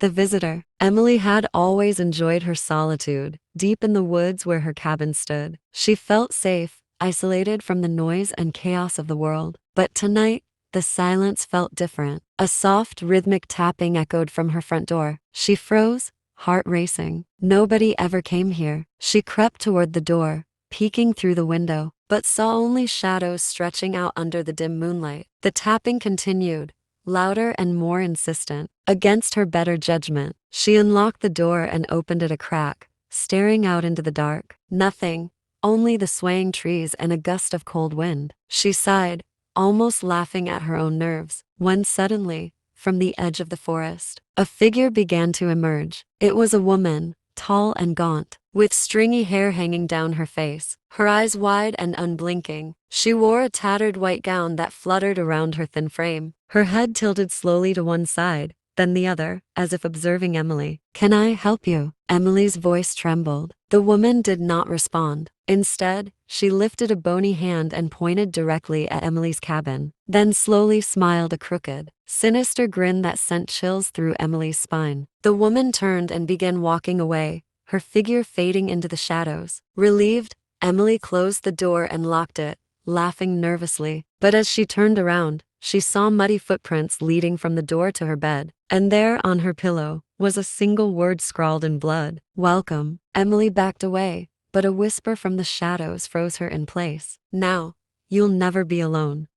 The visitor. Emily had always enjoyed her solitude, deep in the woods where her cabin stood. She felt safe, isolated from the noise and chaos of the world. But tonight, the silence felt different. A soft, rhythmic tapping echoed from her front door. She froze, heart racing. Nobody ever came here. She crept toward the door, peeking through the window, but saw only shadows stretching out under the dim moonlight. The tapping continued, louder and more insistent. Against her better judgment, she unlocked the door and opened it a crack, staring out into the dark. Nothing, only the swaying trees and a gust of cold wind. She sighed, almost laughing at her own nerves, when suddenly, from the edge of the forest, a figure began to emerge. It was a woman, tall and gaunt, with stringy hair hanging down her face, her eyes wide and unblinking. She wore a tattered white gown that fluttered around her thin frame. Her head tilted slowly to one side, then the other, as if observing Emily. "Can I help you?" Emily's voice trembled. The woman did not respond. Instead, she lifted a bony hand and pointed directly at Emily's cabin, then slowly smiled a crooked, sinister grin that sent chills through Emily's spine. The woman turned and began walking away, her figure fading into the shadows. Relieved, Emily closed the door and locked it, laughing nervously. But as she turned around, she saw muddy footprints leading from the door to her bed, and there on her pillow was a single word scrawled in blood: "Welcome." Emily backed away, but a whisper from the shadows froze her in place. "Now, you'll never be alone."